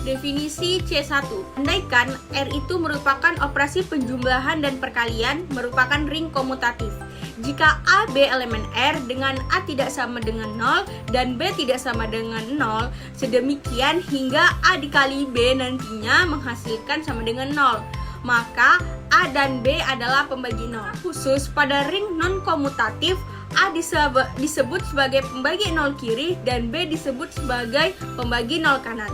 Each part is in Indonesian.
Definisi C1. Andaikan R itu merupakan operasi penjumlahan dan perkalian merupakan ring komutatif. Jika A, B elemen R dengan A tidak sama dengan 0 dan B tidak sama dengan 0, sedemikian hingga A dikali B nantinya menghasilkan sama dengan 0, maka A dan B adalah pembagi 0. Khusus pada ring non-komutatif, A disebut sebagai pembagi 0 kiri dan B disebut sebagai pembagi 0 kanan.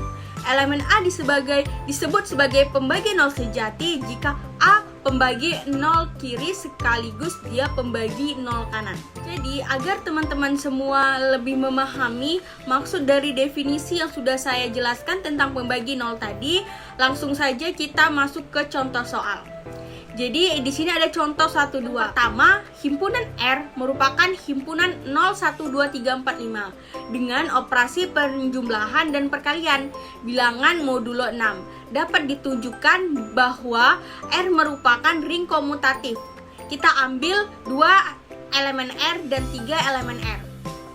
Elemen A disebut sebagai pembagi 0 sejati jika A pembagi 0 kiri sekaligus dia pembagi 0 kanan. Jadi agar teman-teman semua lebih memahami maksud dari definisi yang sudah saya jelaskan tentang pembagi 0 tadi, langsung saja kita masuk ke contoh soal. Jadi di sini ada contoh 1, 2. Pertama, himpunan R merupakan himpunan 0, 1, 2, 3, 4, 5 dengan operasi penjumlahan dan perkalian bilangan modulo 6. Dapat ditunjukkan bahwa R merupakan ring komutatif. Kita ambil 2 elemen R dan 3 elemen R.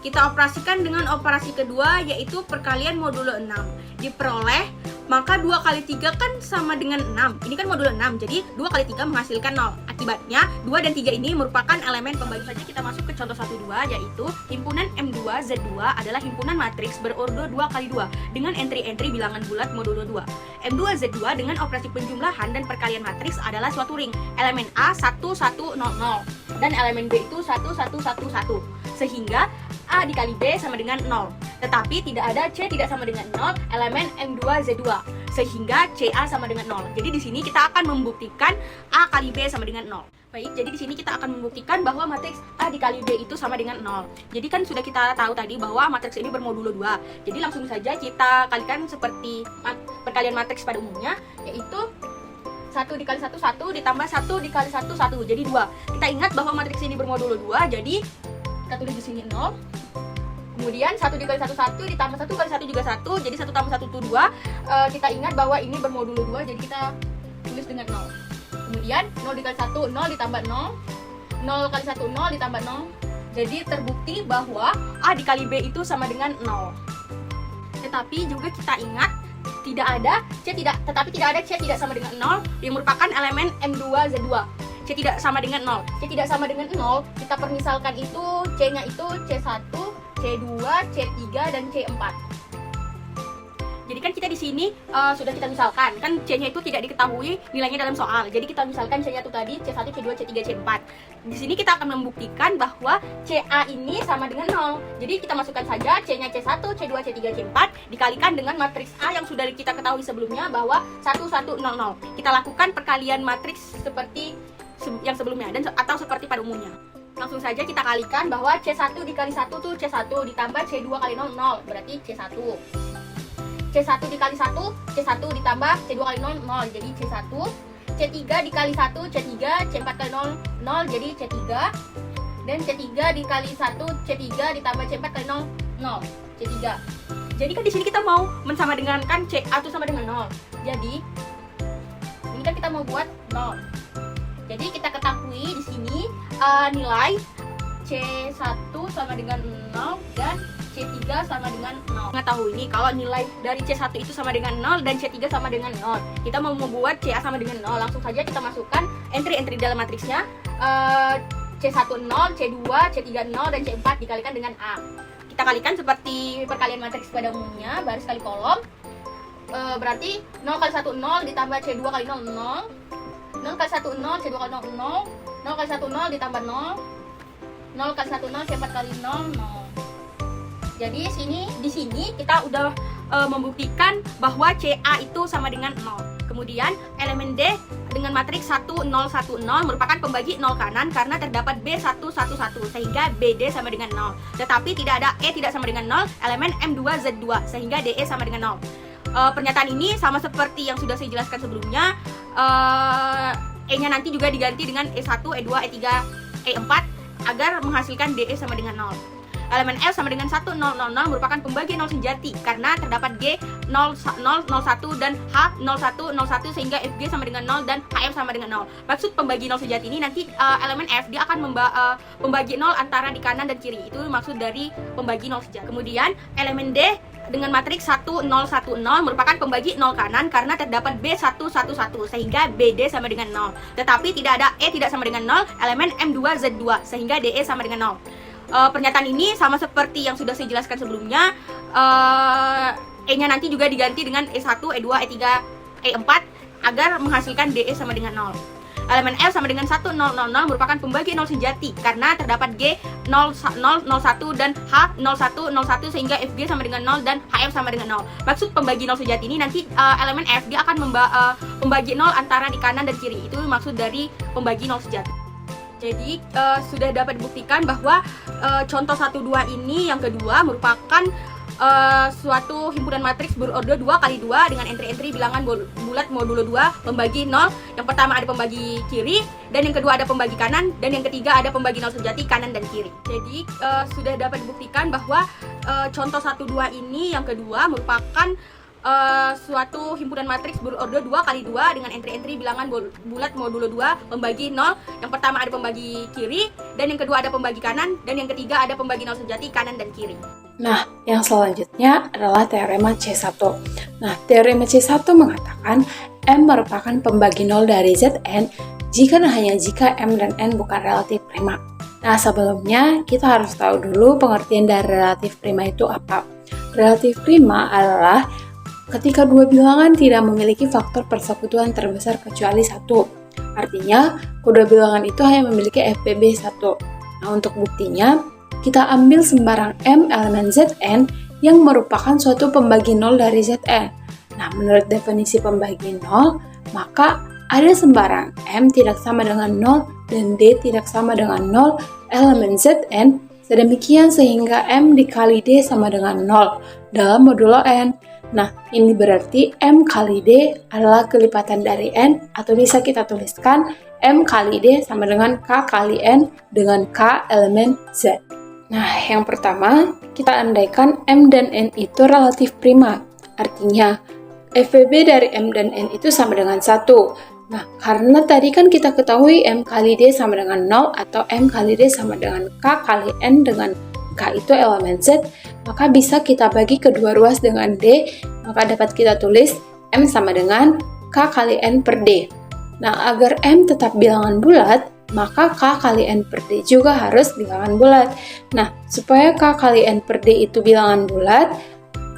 Kita operasikan dengan operasi kedua, yaitu perkalian modulo 6. Diperoleh, maka 2 kali 3 kan sama dengan 6. Ini kan modulo 6, jadi 2 kali 3 menghasilkan 0. Akibatnya, 2 dan 3 ini merupakan elemen pembagi. Saja kita masuk ke contoh 1, 2, yaitu himpunan M2, Z2 adalah himpunan matriks berordo 2 kali 2 dengan entry-entry bilangan bulat modulo 2. M2, Z2 dengan operasi penjumlahan dan perkalian matriks adalah suatu ring. Elemen A 1, 1, 0, 0 dan elemen B itu 1, 1, 1, 1. Sehingga A dikali B sama dengan 0. Tetapi tidak ada C tidak sama dengan 0 elemen M2 Z2 sehingga CA sama dengan 0. Jadi di sini kita akan membuktikan A kali B sama dengan 0. Baik, jadi di sini kita akan membuktikan bahwa matriks A dikali B itu sama dengan 0. Jadi kan sudah kita tahu tadi bahwa matriks ini bermodulo 2. Jadi langsung saja kita kalikan seperti perkalian matriks pada umumnya, yaitu 1 dikali 1, 1 ditambah 1 dikali 1, 1. Jadi 2. Kita ingat bahwa matriks ini bermodulo 2, jadi kita tulis di sini 0. Kemudian 1 dikali 1, 1 ditambah 1 kali 1 juga 1. Jadi 1 tambah 1 itu 2. Kita ingat bahwa ini bermodulo 2, jadi kita tulis dengan 0. Kemudian 0 dikali 1, 0 ditambah 0. 0 kali 1, 0 ditambah 0. Jadi terbukti bahwa A dikali B itu sama dengan 0. Tetapi juga kita ingat tidak ada C tidak sama dengan 0 yang merupakan elemen M2 Z2. C tidak sama dengan 0. C tidak sama dengan 0, kita permisalkan itu C-nya itu C1, C2, C3 dan C4. Jadi kan kita di sini sudah kita misalkan, kan C-nya itu tidak diketahui nilainya dalam soal. Jadi kita misalkan C-nya itu tadi C1, C2, C3, C4. Di sini kita akan membuktikan bahwa CA ini sama dengan 0. Jadi kita masukkan saja C-nya C1, C2, C3, C4 dikalikan dengan matriks A yang sudah kita ketahui sebelumnya bahwa 1, 1, 0, 0. Kita lakukan perkalian matriks seperti yang sebelumnya dan atau seperti pada umumnya. Langsung saja kita kalikan bahwa C1 dikali 1 tuh C1 ditambah C2 kali 0, 0 berarti C1. C1 dikali 1, C1 ditambah C2 kali 0, 0 jadi C1. C3 dikali 1, C3, C4 kali 0, 0 jadi C3. Dan C3 dikali 1, C3 ditambah C4 kali 0, 0 C3. Jadi kan di sini kita mau mensama dengankan CA itu sama dengan 0. Jadi ini kan kita mau buat 0. Jadi kita ketahui di sini nilai C1 sama dengan 0 dan C3 sama dengan 0. Mengetahui ini kalau nilai dari C1 itu sama dengan 0 dan C3 sama dengan 0. Kita mau membuat CA sama dengan 0. Langsung saja kita masukkan entry-entry dalam matriksnya. C1 0, C2, C3 0 dan C4 dikalikan dengan A. Kita kalikan seperti perkalian matriks pada umumnya, baris kali kolom. Berarti 0 kali 1 0 ditambah C2 kali 0 0. 0 kali 1 0, C2 kali 0 0. 0 kali 1 0 ditambah 0. 0 kali 1 0, C4 kali 0 0. Jadi di sini kita udah membuktikan bahwa CA itu sama dengan 0. Kemudian elemen D dengan matriks 1 0 1 0 merupakan pembagi 0 kanan karena terdapat B 1 1 1 sehingga BD sama dengan 0. Tetapi tidak ada E tidak sama dengan 0 elemen M2 Z2 sehingga DE sama dengan 0. Pernyataan ini sama seperti yang sudah saya jelaskan sebelumnya. E-nya nanti juga diganti dengan E1, E2, E3, E4 agar menghasilkan DE sama dengan 0. Elemen F sama dengan 1 0 0 0 merupakan pembagi 0 sejati karena terdapat G 0 0 0 1 dan H 0 1 0 1 sehingga FG sama dengan 0 dan HF sama dengan 0. Maksud pembagi 0 sejati ini nanti elemen F dia akan membagi 0 antara di kanan dan kiri. Itu maksud dari pembagi 0 sejati. Kemudian elemen D dengan matriks 1 0 1 0 merupakan pembagi 0 kanan karena terdapat B1 1 1 sehingga BD sama dengan 0. Tetapi tidak ada E tidak sama dengan 0 elemen M2 Z2 sehingga DE sama dengan 0. Pernyataan ini sama seperti yang sudah saya jelaskan sebelumnya. E-nya nanti juga diganti dengan E1, E2, E3, E4 agar menghasilkan DE sama dengan 0. Elemen L sama dengan 1 0 0 0 merupakan pembagi 0 sejati karena terdapat G 0 0 0 1 dan H 0 1 0 1 sehingga FG sama dengan 0 dan HF sama dengan 0. Maksud pembagi 0 sejati ini nanti elemen F dia akan membagi 0 antara di kanan dan kiri. Itu maksud dari pembagi 0 sejati. Jadi sudah dapat dibuktikan bahwa contoh 1 2 ini yang kedua merupakan suatu himpunan matriks berorder 2x2 dengan entry-entry bilangan bulat modulo 2 membagi 0. Yang pertama ada pembagi kiri, dan yang kedua ada pembagi kanan, dan yang ketiga ada pembagi 0 sejati kanan dan kiri. Jadi sudah dapat dibuktikan bahwa contoh 1 2 ini yang kedua merupakan suatu himpunan matriks berorder 2x2 dengan entry-entry bilangan bulat modulo 2 membagi 0. Yang pertama ada pembagi kiri, dan yang kedua ada pembagi kanan, dan yang ketiga ada pembagi 0 sejati kanan dan kiri. Nah, yang selanjutnya adalah teorema C1. Nah, teorema C1 mengatakan M merupakan pembagi 0 dari Zn jika dan hanya jika M dan N bukan relatif prima. Nah, sebelumnya kita harus tahu dulu pengertian dari relatif prima itu apa. Relatif prima adalah ketika dua bilangan tidak memiliki faktor persekutuan terbesar kecuali 1. Artinya, kedua bilangan itu hanya memiliki FPB 1. Nah, untuk buktinya, kita ambil sembarang M elemen Zn yang merupakan suatu pembagi 0 dari Zn. Nah, menurut definisi pembagi 0, maka ada sembarang M tidak sama dengan 0 dan D tidak sama dengan 0 elemen Zn sedemikian sehingga M dikali D sama dengan 0 dalam modulo N. Nah, ini berarti M kali D adalah kelipatan dari N, atau bisa kita tuliskan M kali D sama dengan K kali N dengan K elemen Z. Nah, yang pertama, kita andaikan M dan N itu relatif prima. Artinya, FPB dari M dan N itu sama dengan 1. Nah, karena tadi kan kita ketahui M kali D sama dengan 0 atau M kali D sama dengan K kali N dengan K itu elemen Z, maka bisa kita bagi kedua ruas dengan D, maka dapat kita tulis M sama dengan K kali N per D. Nah, agar M tetap bilangan bulat, maka K kali N per D juga harus bilangan bulat. Nah, supaya K kali N per D itu bilangan bulat,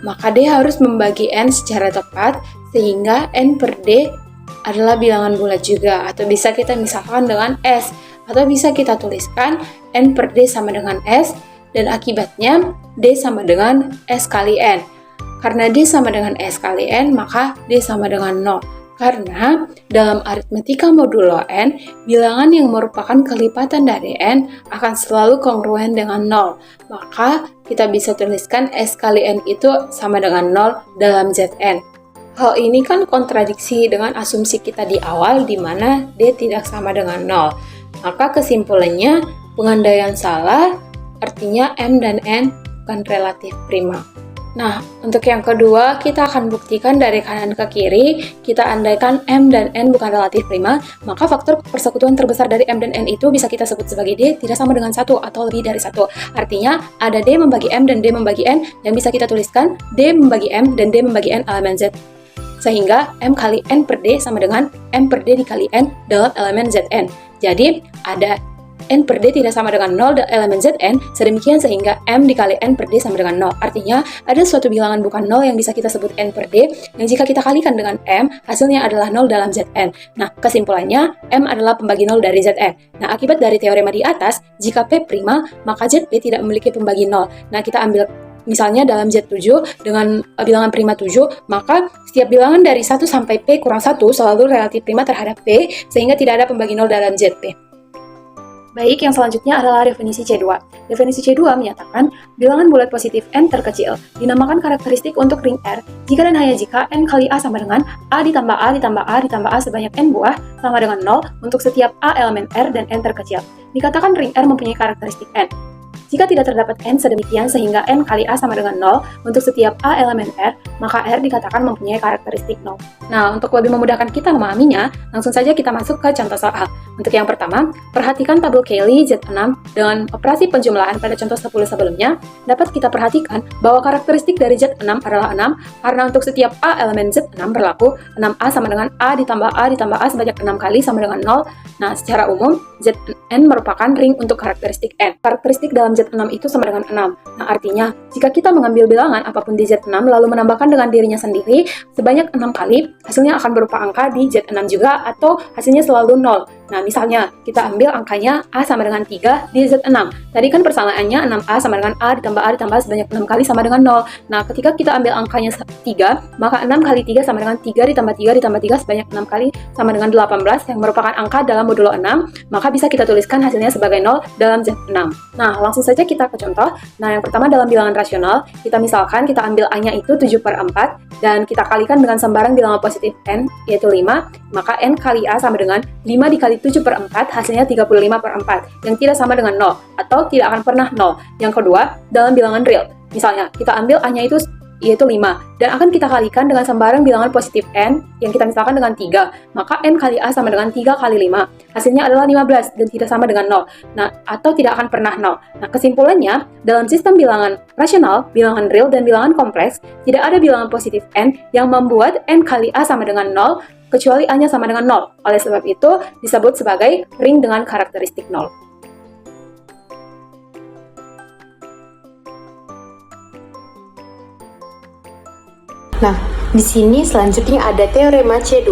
maka D harus membagi N secara tepat, sehingga N per D adalah bilangan bulat juga. Atau bisa kita misalkan dengan S, atau bisa kita tuliskan N per D sama dengan S, dan akibatnya D sama dengan S kali N. Karena D sama dengan S kali N, maka D sama dengan 0. Karena dalam aritmetika modulo N, bilangan yang merupakan kelipatan dari N akan selalu kongruen dengan 0. Maka kita bisa tuliskan S kali N itu sama dengan 0 dalam Zn. Hal ini kan kontradiksi dengan asumsi kita di awal di mana D tidak sama dengan 0. Maka kesimpulannya pengandaian salah, artinya M dan N bukan relatif prima. Nah, untuk yang kedua, kita akan buktikan dari kanan ke kiri, kita andaikan M dan N bukan relatif prima, maka faktor persekutuan terbesar dari M dan N itu bisa kita sebut sebagai D tidak sama dengan 1 atau lebih dari 1. Artinya, ada D membagi M dan D membagi N, yang bisa kita tuliskan D membagi M dan D membagi N elemen Z. Sehingga M kali N per D sama dengan M per D dikali N dalam elemen Zn. Jadi, ada N per D tidak sama dengan 0 dalam elemen Zn, sedemikian sehingga M dikali N per D sama dengan 0. Artinya, ada suatu bilangan bukan 0 yang bisa kita sebut N per D, yang jika kita kalikan dengan M, hasilnya adalah 0 dalam Zn. Nah, kesimpulannya, M adalah pembagi 0 dari Zn. Nah, akibat dari teorema di atas, jika P prima, maka Zp tidak memiliki pembagi 0. Nah, kita ambil misalnya dalam Z7 dengan bilangan prima 7, maka setiap bilangan dari 1 sampai P kurang 1 selalu relatif prima terhadap P, sehingga tidak ada pembagi 0 dalam Zp. Baik, yang selanjutnya adalah definisi C2. Definisi C2 menyatakan bilangan bulat positif N terkecil dinamakan karakteristik untuk ring R jika dan hanya jika N kali A sama dengan A ditambah A ditambah A ditambah A sebanyak N buah sama dengan 0 untuk setiap A elemen R dan N terkecil. Dikatakan ring R mempunyai karakteristik N. Jika tidak terdapat N sedemikian sehingga N kali A sama dengan 0 untuk setiap A elemen R, maka R dikatakan mempunyai karakteristik 0. Nah, untuk lebih memudahkan kita memahaminya, langsung saja kita masuk ke contoh soal. Untuk yang pertama, perhatikan tabel Cayley Z6 dengan operasi penjumlahan pada contoh 10 sebelumnya. Dapat kita perhatikan bahwa karakteristik dari Z6 adalah 6 karena untuk setiap A elemen Z6 berlaku 6A sama dengan A ditambah A sebanyak 6 kali sama dengan 0. Nah, secara umum, Zn merupakan ring untuk karakteristik n. Karakteristik dalam Z6 itu sama dengan 6. Nah, artinya, jika kita mengambil bilangan apapun di Z6 lalu menambahkan dengan dirinya sendiri sebanyak 6 kali, hasilnya akan berupa angka di Z6 juga atau hasilnya selalu 0. Nah, misalnya, kita ambil angkanya A sama dengan 3 di Z6. Tadi kan persamaannya 6A sama dengan A ditambah sebanyak 6 kali sama dengan 0. Nah, ketika kita ambil angkanya 3, maka 6 kali 3 sama dengan 3 ditambah 3 sebanyak 6 kali sama dengan 18 yang merupakan angka dalam modulo 6, maka bisa kita tuliskan hasilnya sebagai 0 dalam Z6. Nah, langsung saja kita ke contoh. Nah, yang pertama dalam bilangan rasional, kita misalkan kita ambil A-nya itu 7/4 dan kita kalikan dengan sembarang bilangan positif n, yaitu 5, maka n kali A sama dengan 5 dikali 7/4, hasilnya 35/4, yang tidak sama dengan 0, atau tidak akan pernah 0. Yang kedua, dalam bilangan real, misalnya kita ambil A-nya itu yaitu 5, dan akan kita kalikan dengan sembarang bilangan positif n, yang kita misalkan dengan 3, maka n kali A sama dengan 3 kali 5, hasilnya adalah 15, dan tidak sama dengan 0, nah, atau tidak akan pernah 0. Nah, kesimpulannya, dalam sistem bilangan rasional, bilangan real, dan bilangan kompleks, tidak ada bilangan positif n yang membuat n kali A sama dengan 0, kecuali A-nya sama dengan 0. Oleh sebab itu, disebut sebagai ring dengan karakteristik 0. Nah, di sini selanjutnya ada teorema C2.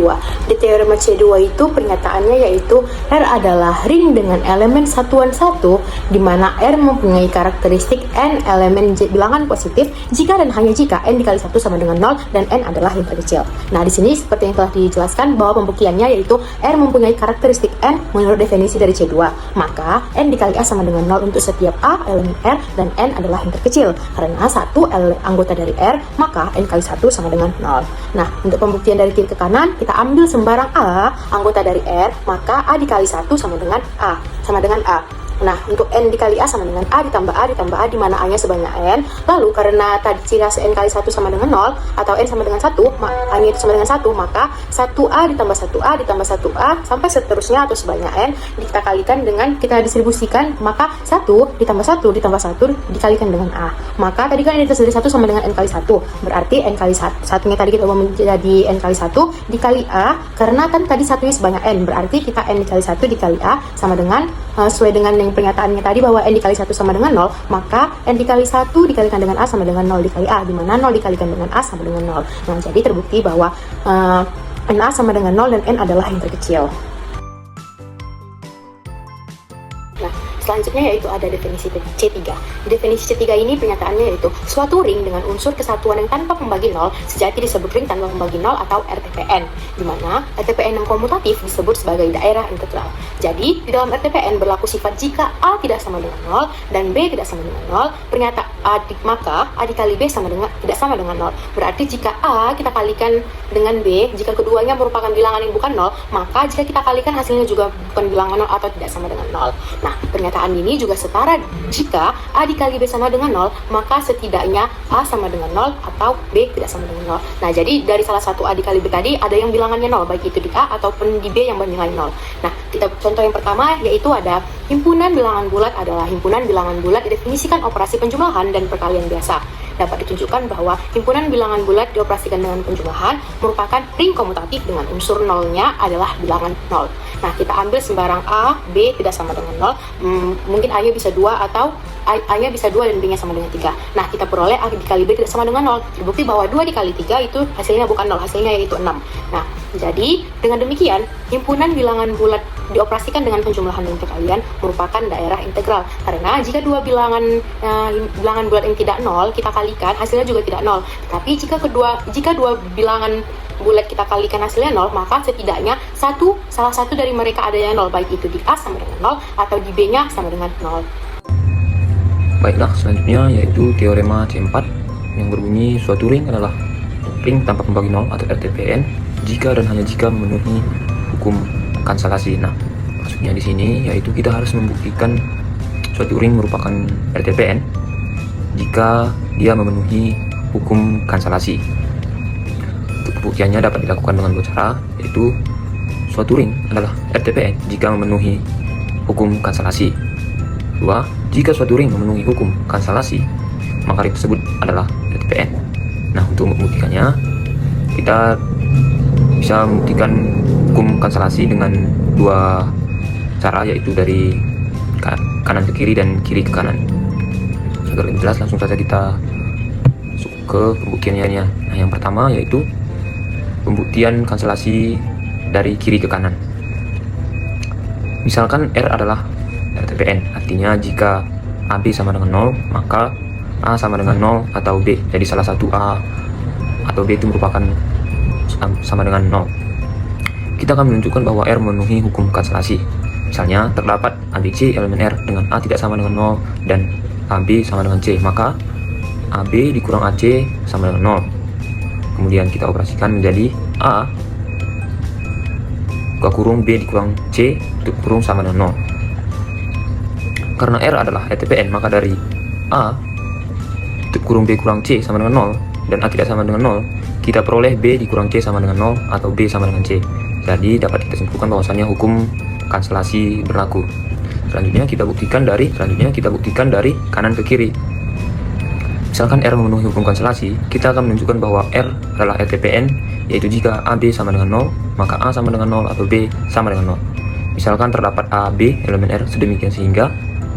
Di teorema C2 itu pernyataannya yaitu R adalah ring dengan elemen satuan 1 di mana R mempunyai karakteristik n elemen bilangan positif jika dan hanya jika n dikali 1 sama dengan 0 dan n adalah yang terkecil. Nah, di sini seperti yang telah dijelaskan bahwa pembuktiannya yaitu R mempunyai karakteristik n menurut definisi dari C2. Maka n dikali A sama dengan 0 untuk setiap A elemen R dan n adalah yang terkecil. Karena satu anggota dari R, maka n kali 1 sama dengan 0. Nah, untuk pembuktian dari kiri ke kanan, kita ambil sembarang A anggota dari R, maka A dikali 1 sama dengan A, sama dengan A. Nah, untuk N dikali A sama dengan A ditambah A di mana A-nya sebanyak N. Lalu, karena tadi ciri khas N kali 1 sama dengan 0, atau N sama dengan 1, A-nya itu sama dengan 1, maka 1A ditambah 1A ditambah 1A, sampai seterusnya atau sebanyak N, kita kalikan dengan, kita distribusikan, maka 1 ditambah 1 ditambah 1 dikalikan dengan A. Maka tadi kan N dari 1 sama dengan N kali 1, berarti N kali 1, satunya tadi kita ubah menjadi N kali 1 dikali A, karena kan tadi satunya sebanyak N, berarti kita N dikali 1 dikali A sama dengan, sesuai dengan yang pernyataannya tadi bahwa n dikali 1 sama dengan 0, maka n dikali 1 dikalikan dengan A sama dengan 0 dikali A, di mana 0 dikalikan dengan A sama dengan 0. Nah, jadi terbukti bahwa n A sama dengan 0 dan n adalah yang terkecil. Selanjutnya yaitu ada definisi C3. Definisi C3 ini pernyataannya yaitu suatu ring dengan unsur kesatuan yang tanpa pembagi 0 sejati disebut ring tanpa pembagi 0 atau RTPN, di mana RTPN yang komutatif disebut sebagai daerah integral. Jadi, di dalam RTPN berlaku sifat jika A tidak sama dengan 0 dan B tidak sama dengan 0, maka A dikali B sama dengan tidak sama dengan 0. Berarti jika A kita kalikan dengan B, jika keduanya merupakan bilangan yang bukan 0, maka jika kita kalikan hasilnya juga bukan bilangan 0 atau tidak sama dengan 0. Nah, pernyataan ini juga setara jika A dikali B sama dengan 0, maka setidaknya A sama dengan 0 atau B tidak sama dengan 0. Nah, jadi dari salah satu A dikali B tadi ada yang bilangannya 0, baik itu di A ataupun di B yang bernilai 0. Nah, kita contoh yang pertama yaitu ada himpunan bilangan bulat adalah himpunan bilangan bulat didefinisikan operasi penjumlahan dan perkalian biasa. Dapat ditunjukkan bahwa himpunan bilangan bulat dioperasikan dengan penjumlahan merupakan ring komutatif dengan unsur nolnya adalah bilangan 0. Nah, kita ambil sembarang A, B tidak sama dengan 0, mungkin A-nya bisa 2 atau A-nya bisa 2 dan B-nya sama dengan 3. Nah, kita peroleh A dikali B tidak sama dengan 0. Terbukti bahwa 2 dikali 3 itu hasilnya bukan 0, hasilnya yaitu 6. Nah, jadi dengan demikian, himpunan bilangan bulat dioperasikan dengan penjumlahan dan perkalian merupakan daerah integral. Karena jika dua bilangan bulat yang tidak 0 kita kalikan, hasilnya juga tidak 0. Tapi jika dua bilangan bulat kita kalikan hasilnya 0, maka setidaknya salah satu dari mereka adanya 0, baik itu di A sama dengan 0 atau di B-nya sama dengan 0. Baiklah, selanjutnya yaitu teorema C4 yang berbunyi suatu ring adalah ring tanpa pembagi 0 atau RTPN jika dan hanya jika memenuhi hukum kansalasi. Nah, maksudnya di sini yaitu kita harus membuktikan suatu ring merupakan RTPN jika dia memenuhi hukum kansalasi. Untuk pembuktiannya dapat dilakukan dengan dua cara, yaitu suatu ring adalah RTPN jika memenuhi hukum kanselasi. 2. Jika suatu ring memenuhi hukum kanselasi, maka ring tersebut adalah RTPN. Nah, untuk membuktikannya, kita bisa membuktikan hukum kanselasi dengan dua cara, yaitu dari kanan ke kiri dan kiri ke kanan. Agar lebih jelas, langsung saja kita masuk ke pembuktiannya. Nah, yang pertama yaitu pembuktian kanselasi dari kiri ke kanan. Misalkan R adalah RTPN, artinya jika AB sama dengan 0, maka A sama dengan 0 atau B. Jadi salah satu A atau B itu merupakan sama dengan 0. Kita akan menunjukkan bahwa R memenuhi hukum kanselasi. Misalnya terdapat ABC elemen R dengan A tidak sama dengan 0 dan AB sama dengan C, maka AB dikurang AC sama dengan 0. Kemudian kita operasikan menjadi A buka kurung B dikurang C tutup kurung sama dengan 0. Karena R adalah RTPN, maka dari A tutup kurung B kurang C sama dengan 0 dan A tidak sama dengan 0, kita peroleh B dikurang C sama dengan 0 atau B sama dengan C. Jadi dapat kita simpulkan bahwasanya hukum kanselasi berlaku. Selanjutnya kita buktikan dari kanan ke kiri. Misalkan R memenuhi hukum kanselasi, kita akan menunjukkan bahwa R adalah RTPN, yaitu jika AB sama dengan 0, maka A sama dengan 0 atau B sama dengan 0. Misalkan terdapat AB elemen R sedemikian sehingga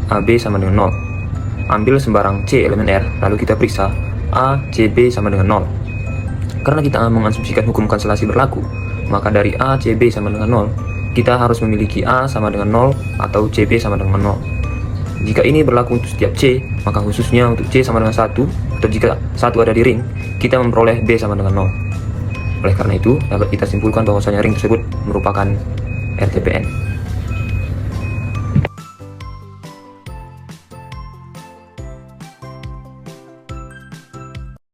AB sama dengan 0. Ambil sembarang C elemen R, lalu kita periksa A, C, B sama dengan 0. Karena kita mengasumsikan hukum kanselasi berlaku, maka dari A, C, B sama dengan 0, kita harus memiliki A sama dengan 0 atau CB sama dengan 0. Jika ini berlaku untuk setiap C, maka khususnya untuk C sama dengan 1, atau jika 1 ada di ring, kita memperoleh B sama dengan 0. Oleh karena itu, dapat kita simpulkan bahwasanya ring tersebut merupakan RTPN.